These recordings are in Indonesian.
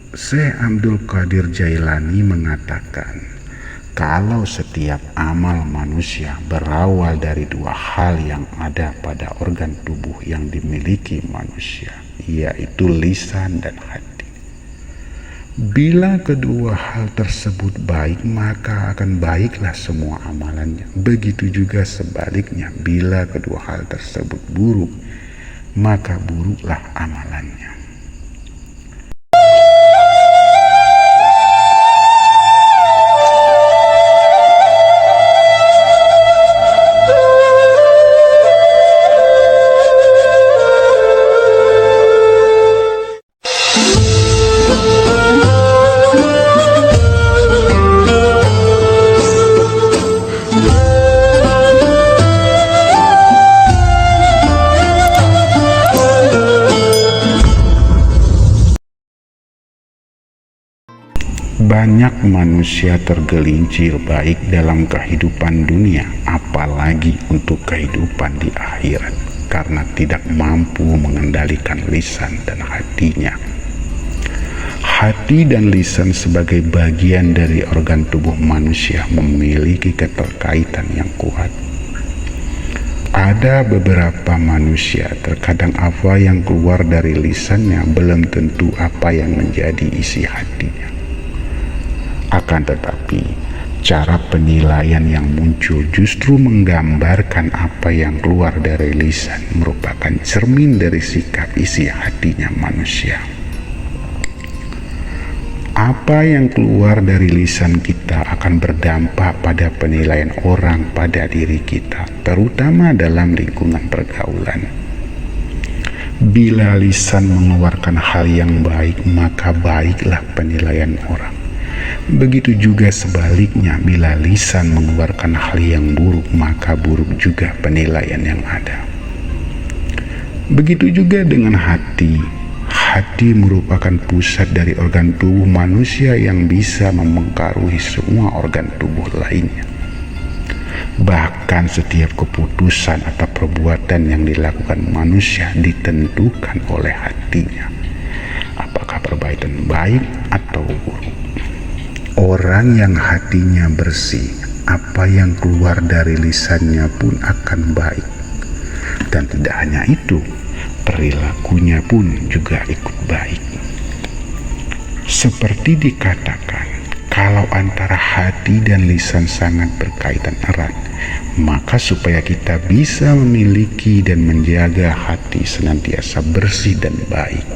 Syekh Abdul Qadir Jailani mengatakan, kalau setiap amal manusia berawal dari dua hal yang ada pada organ tubuh yang dimiliki manusia, yaitu lisan dan hati. Bila kedua hal tersebut baik, maka akan baiklah semua amalannya. Begitu juga sebaliknya, bila kedua hal tersebut buruk, maka buruklah amalannya. Banyak manusia tergelincir baik dalam kehidupan dunia, apalagi untuk kehidupan di akhirat, karena tidak mampu mengendalikan lisan dan hatinya. Hati dan lisan sebagai bagian dari organ tubuh manusia memiliki keterkaitan yang kuat. Ada beberapa manusia, terkadang apa yang keluar dari lisannya belum tentu apa yang menjadi isi hatinya. Akan tetapi, cara penilaian yang muncul justru menggambarkan apa yang keluar dari lisan merupakan cermin dari sikap isi hatinya manusia. Apa yang keluar dari lisan kita akan berdampak pada penilaian orang pada diri kita, terutama dalam lingkungan pergaulan. Bila lisan mengeluarkan hal yang baik, maka baiklah penilaian orang. Begitu juga sebaliknya, bila lisan mengeluarkan hal yang buruk, maka buruk juga penilaian yang ada. Begitu juga dengan hati. Hati merupakan pusat dari organ tubuh manusia yang bisa mempengaruhi semua organ tubuh lainnya. Bahkan setiap keputusan atau perbuatan yang dilakukan manusia ditentukan oleh hatinya. Apakah perbuatan baik atau buruk? Orang yang hatinya bersih, apa yang keluar dari lisannya pun akan baik. Dan tidak hanya itu, perilakunya pun juga ikut baik. Seperti dikatakan, kalau antara hati dan lisan sangat berkaitan erat, maka supaya kita bisa memiliki dan menjaga hati senantiasa bersih dan baik,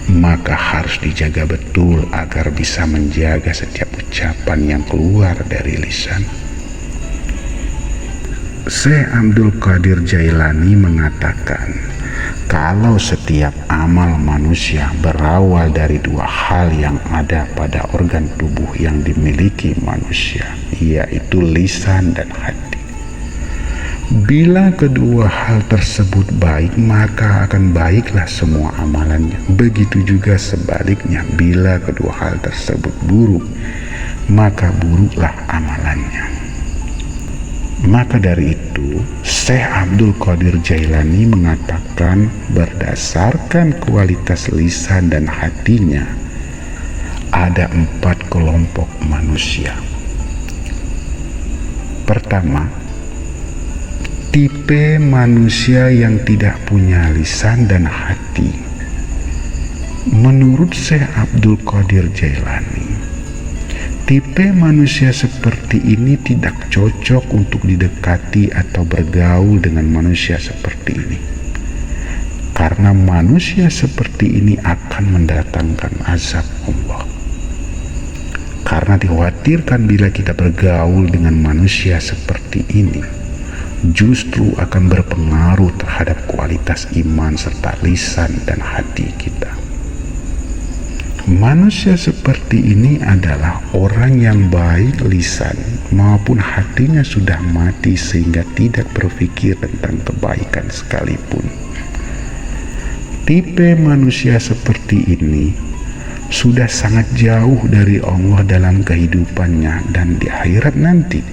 maka harus dijaga betul agar bisa menjaga setiap ucapan yang keluar dari lisan. Syekh Abdul Qadir Jailani mengatakan, kalau setiap amal manusia berawal dari dua hal yang ada pada organ tubuh yang dimiliki manusia, yaitu lisan dan hati. Bila kedua hal tersebut baik, maka akan baiklah semua amalannya. Begitu juga sebaliknya, bila kedua hal tersebut buruk, maka buruklah amalannya. Maka dari itu, Syekh Abdul Qadir Jailani mengatakan, berdasarkan kualitas lisan dan hatinya, ada 4 kelompok manusia. Pertama, tipe manusia yang tidak punya lisan dan hati. Menurut Syekh Abdul Qadir Jailani, tipe manusia seperti ini tidak cocok untuk didekati atau bergaul dengan manusia seperti ini. Karena manusia seperti ini akan mendatangkan azab Allah. Karena dikhawatirkan bila kita bergaul dengan manusia seperti ini, justru akan berpengaruh terhadap kualitas iman serta lisan dan hati kita. Manusia seperti ini adalah orang yang baik lisan maupun hatinya sudah mati sehingga tidak berpikir tentang kebaikan sekalipun. Tipe manusia seperti ini sudah sangat jauh dari Allah dalam kehidupannya, dan di akhirat nanti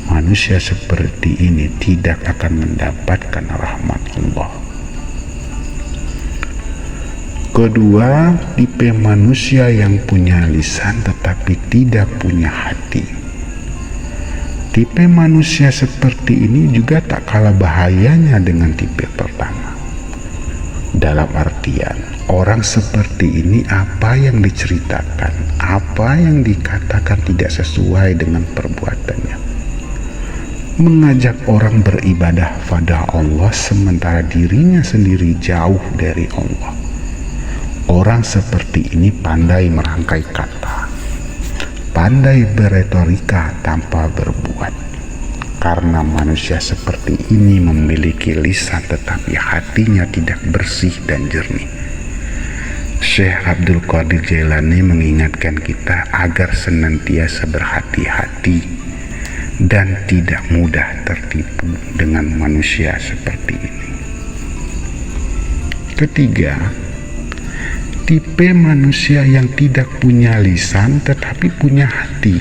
manusia seperti ini tidak akan mendapatkan rahmat Allah. Kedua, tipe manusia yang punya lisan tetapi tidak punya hati. Tipe manusia seperti ini juga tak kalah bahayanya dengan tipe pertama. Dalam artian, orang seperti ini apa yang diceritakan, apa yang dikatakan tidak sesuai dengan perbuatannya. Mengajak orang beribadah pada Allah sementara dirinya sendiri jauh dari Allah. Orang seperti ini pandai merangkai kata, pandai beretorika tanpa berbuat. Karena manusia seperti ini memiliki lisan tetapi hatinya tidak bersih dan jernih. Syekh Abdul Qadir Jailani mengingatkan kita agar senantiasa berhati-hati dan tidak mudah tertipu dengan manusia seperti ini. Ketiga, tipe manusia yang tidak punya lisan tetapi punya hati.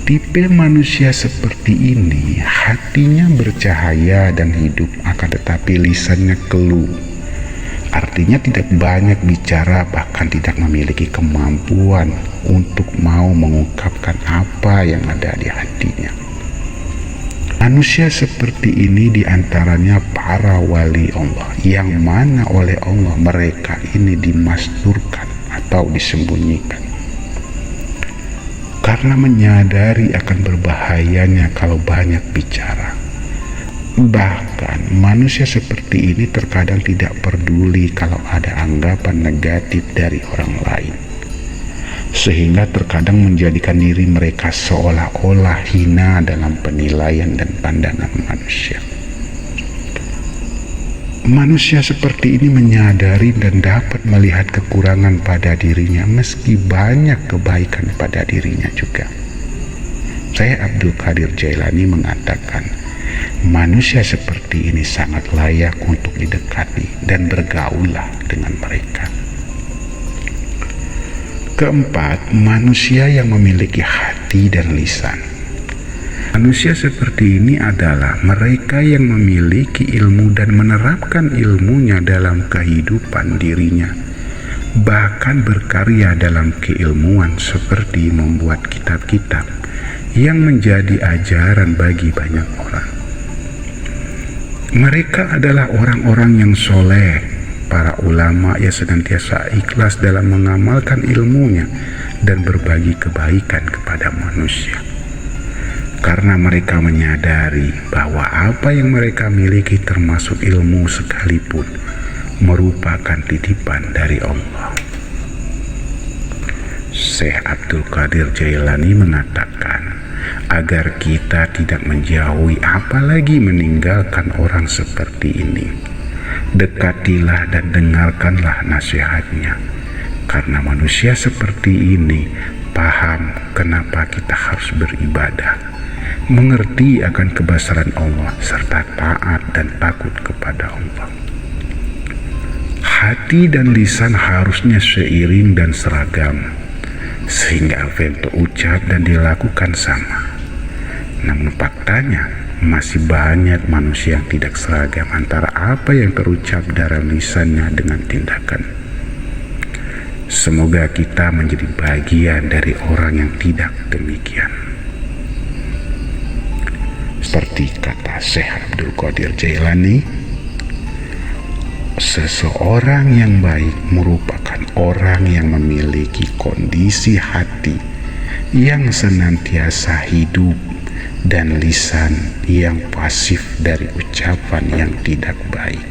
Tipe manusia seperti ini hatinya bercahaya dan hidup, akan tetapi lisannya keluh. Artinya tidak banyak bicara, bahkan tidak memiliki kemampuan untuk mau mengungkapkan apa yang ada di hatinya. Manusia seperti ini diantaranya para wali Allah, yang mana oleh Allah mereka ini dimasturkan atau disembunyikan. Karena menyadari akan berbahayanya kalau banyak bicara. Bahkan manusia seperti ini terkadang tidak peduli kalau ada anggapan negatif dari orang lain, sehingga terkadang menjadikan diri mereka seolah-olah hina dalam penilaian dan pandangan manusia. Manusia seperti ini menyadari dan dapat melihat kekurangan pada dirinya meski banyak kebaikan pada dirinya juga. Saya Abdul Qadir Jailani mengatakan, manusia seperti ini sangat layak untuk didekati dan bergaullah dengan mereka. Keempat, manusia yang memiliki hati dan lisan. Manusia seperti ini adalah mereka yang memiliki ilmu dan menerapkan ilmunya dalam kehidupan dirinya, bahkan berkarya dalam keilmuan seperti membuat kitab-kitab yang menjadi ajaran bagi banyak orang. Mereka adalah orang-orang yang soleh, para ulama yang senantiasa ikhlas dalam mengamalkan ilmunya dan berbagi kebaikan kepada manusia. Karena mereka menyadari bahwa apa yang mereka miliki termasuk ilmu sekalipun merupakan titipan dari Allah. Syekh Abdul Qadir Jailani mengatakan agar kita tidak menjauhi apalagi meninggalkan orang seperti ini. Dekatilah dan dengarkanlah nasihatnya, karena manusia seperti ini paham kenapa kita harus beribadah, mengerti akan kebesaran Allah, serta taat dan takut kepada Allah. Hati dan lisan harusnya seiring dan seragam, sehingga apa yang terucap dan dilakukan sama. Namun faktanya, masih banyak manusia yang tidak seragam antara apa yang terucap dalam lisannya dengan tindakan. Semoga kita menjadi bagian dari orang yang tidak demikian. Seperti kata Syekh Abdul Qadir Jailani, seseorang yang baik merupakan orang yang memiliki kondisi hati yang senantiasa hidup dan lisan yang pasif dari ucapan yang tidak baik.